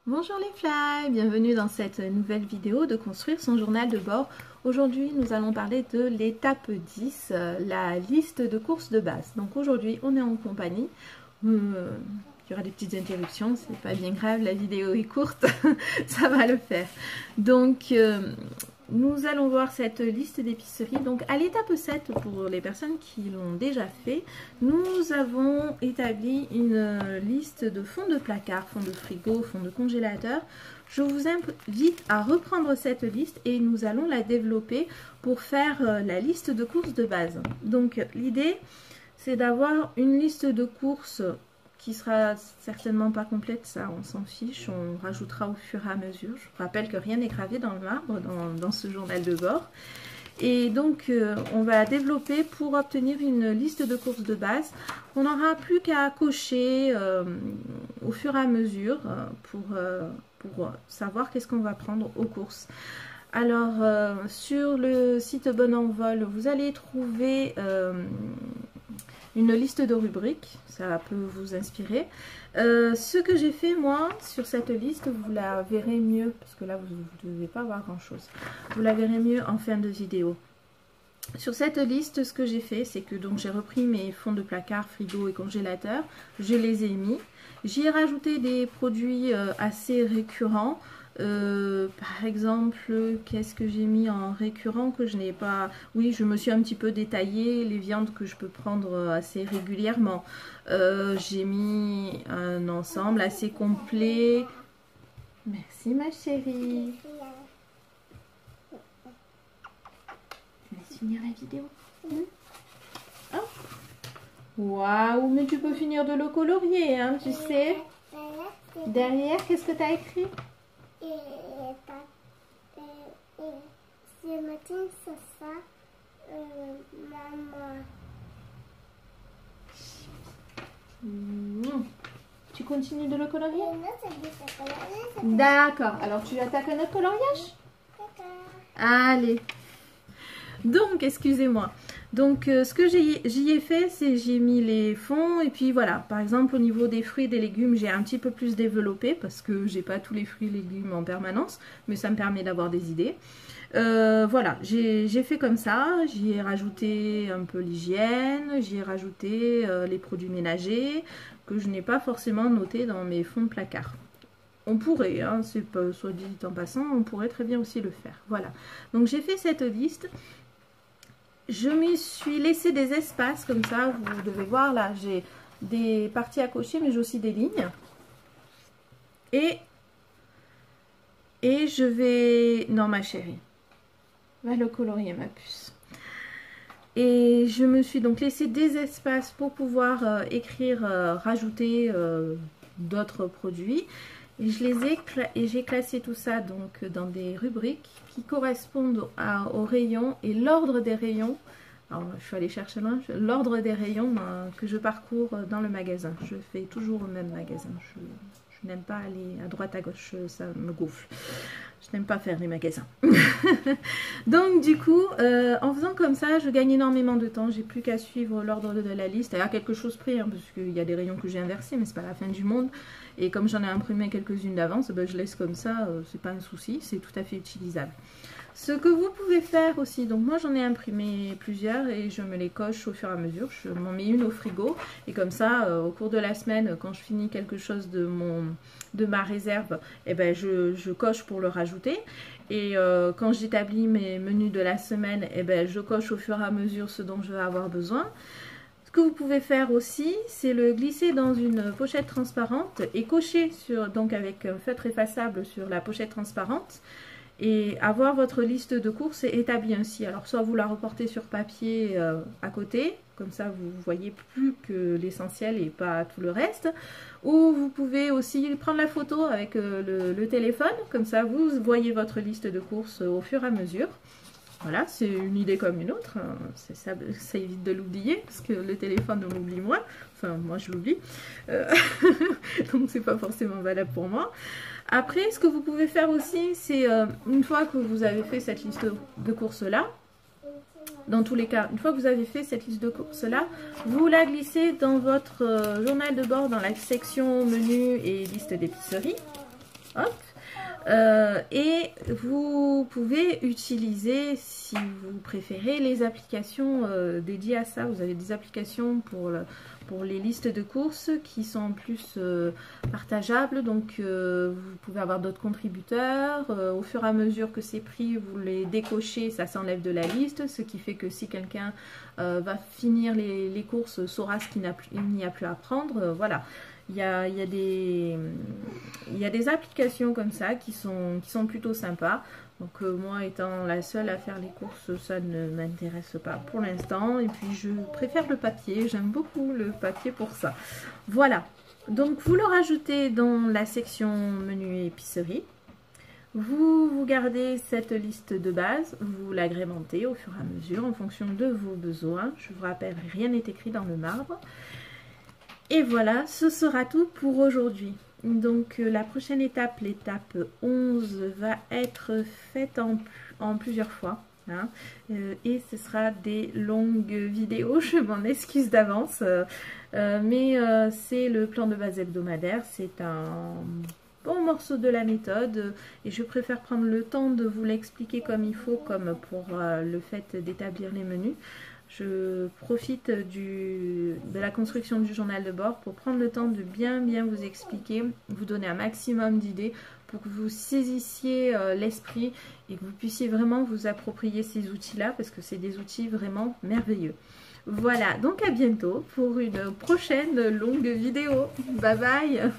Bonjour les fly, bienvenue dans cette nouvelle vidéo de construire son journal de bord. Aujourd'hui nous allons parler de l'étape 10, la liste de courses de base. Donc aujourd'hui on est en compagnie, il y aura des petites interruptions, c'est pas bien grave, la vidéo est courte, ça va le faire. Donc nous allons voir cette liste d'épicerie. Donc à l'étape 7, pour les personnes qui l'ont déjà fait, nous avons établi une liste de fonds de placard, fonds de frigo, fonds de congélateur. Je vous invite à reprendre cette liste et nous allons la développer pour faire la liste de courses de base. Donc l'idée, c'est d'avoir une liste de courses qui sera certainement pas complète, ça on s'en fiche, on rajoutera au fur et à mesure. Je vous rappelle que rien n'est gravé dans le marbre dans ce journal de bord. Et donc on va développer pour obtenir une liste de courses de base. On n'aura plus qu'à cocher au fur et à mesure pour savoir qu'est-ce qu'on va prendre aux courses. Alors sur le site Bon Envol, vous allez trouver une liste de rubriques, ça peut vous inspirer. Ce que j'ai fait moi sur cette liste, vous la verrez mieux, parce que là vous ne devez pas voir grand chose, vous la verrez mieux en fin de vidéo. Sur cette liste, ce que j'ai fait, c'est que donc j'ai repris mes fonds de placard, frigo et congélateur, je les ai mis, j'y ai rajouté des produits assez récurrents. Par exemple, qu'est-ce que j'ai mis en récurrent que je n'ai pas... Oui, je me suis un petit peu détaillé les viandes que je peux prendre assez régulièrement. J'ai mis un ensemble assez complet. Merci ma chérie. Tu laisses finir la vidéo. Oh. Waouh, mais tu peux finir de le colorier, hein, tu sais. Derrière, qu'est-ce que tu as écrit? Ce matin, c'est ça, maman. Tu continues de le colorier? D'accord, alors tu attaques à notre coloriage? Allez. Donc, excusez-moi. Donc, ce que j'y ai fait, c'est j'ai mis les fonds et puis voilà. Par exemple, au niveau des fruits et des légumes, j'ai un petit peu plus développé parce que j'ai pas tous les fruits et légumes en permanence, mais ça me permet d'avoir des idées. Voilà, j'ai fait comme ça. J'y ai rajouté un peu l'hygiène, j'y ai rajouté les produits ménagers que je n'ai pas forcément noté dans mes fonds de placard. On pourrait, hein, c'est pas soit dit en passant, on pourrait très bien aussi le faire. Voilà, donc j'ai fait cette liste. Je me suis laissé des espaces comme ça, vous devez voir là, j'ai des parties à cocher, mais j'ai aussi des lignes. Et je vais... Non ma chérie, va le colorier ma puce. Et je me suis donc laissé des espaces pour pouvoir écrire, rajouter d'autres produits. Et j'ai classé tout ça donc dans des rubriques qui correspondent aux rayons et l'ordre des rayons. Alors je suis allée chercher loin, l'ordre des rayons que je parcours dans le magasin. Je fais toujours au même magasin. Je n'aime pas aller à droite à gauche, ça me gonfle. Je n'aime pas faire les magasins. Donc du coup, en faisant comme ça, je gagne énormément de temps. J'ai plus qu'à suivre l'ordre de la liste. Il y a quelque chose près, hein, parce qu'il y a des rayons que j'ai inversés, mais c'est pas la fin du monde. Et comme j'en ai imprimé quelques-unes d'avance, ben, je laisse comme ça, c'est pas un souci, c'est tout à fait utilisable. Ce que vous pouvez faire aussi, donc moi j'en ai imprimé plusieurs et je me les coche au fur et à mesure. Je m'en mets une au frigo et comme ça, au cours de la semaine, quand je finis quelque chose de ma réserve, eh ben, je coche pour le rajouter. Et quand j'établis mes menus de la semaine, eh ben, je coche au fur et à mesure ce dont je vais avoir besoin. Ce que vous pouvez faire aussi, c'est le glisser dans une pochette transparente et cocher donc avec un feutre effaçable sur la pochette transparente et avoir votre liste de courses établie ainsi. Alors soit vous la reportez sur papier à côté, comme ça vous voyez plus que l'essentiel et pas tout le reste, ou vous pouvez aussi prendre la photo avec le téléphone, comme ça vous voyez votre liste de courses au fur et à mesure. Voilà, c'est une idée comme une autre, ça évite de l'oublier, parce que le téléphone on l'oublie moins, enfin moi je l'oublie, donc c'est pas forcément valable pour moi. Après, ce que vous pouvez faire aussi, c'est une fois que vous avez fait cette liste de courses là, dans tous les cas, une fois que vous avez fait cette liste de courses là, vous la glissez dans votre journal de bord dans la section menu et liste d'épicerie. Hop. Et vous pouvez utiliser, si vous préférez, les applications dédiées à ça. Vous avez des applications pour les listes de courses qui sont en plus partageables. Donc vous pouvez avoir d'autres contributeurs. Au fur et à mesure que c'est pris, vous les décochez, ça s'enlève de la liste. Ce qui fait que si quelqu'un va finir les courses, saura ce qu'il n'y a plus à prendre. Voilà. Il y a des applications comme ça qui sont plutôt sympas. Donc moi étant la seule à faire les courses, ça ne m'intéresse pas pour l'instant. Et puis je préfère le papier, j'aime beaucoup le papier pour ça. Voilà, donc vous le rajoutez dans la section menu épicerie. Vous gardez cette liste de base, vous l'agrémentez au fur et à mesure en fonction de vos besoins. Je vous rappelle, rien n'est écrit dans le marbre. Et voilà, ce sera tout pour aujourd'hui. Donc la prochaine étape, l'étape 11, va être faite en plusieurs fois. Hein, et ce sera des longues vidéos, je m'en excuse d'avance. Mais c'est le plan de base hebdomadaire, c'est un bon morceau de la méthode. Et je préfère prendre le temps de vous l'expliquer comme il faut, comme pour le fait d'établir les menus. Je profite de la construction du journal de bord pour prendre le temps de bien vous expliquer, vous donner un maximum d'idées pour que vous saisissiez l'esprit et que vous puissiez vraiment vous approprier ces outils-là parce que c'est des outils vraiment merveilleux. Voilà, donc à bientôt pour une prochaine longue vidéo. Bye bye!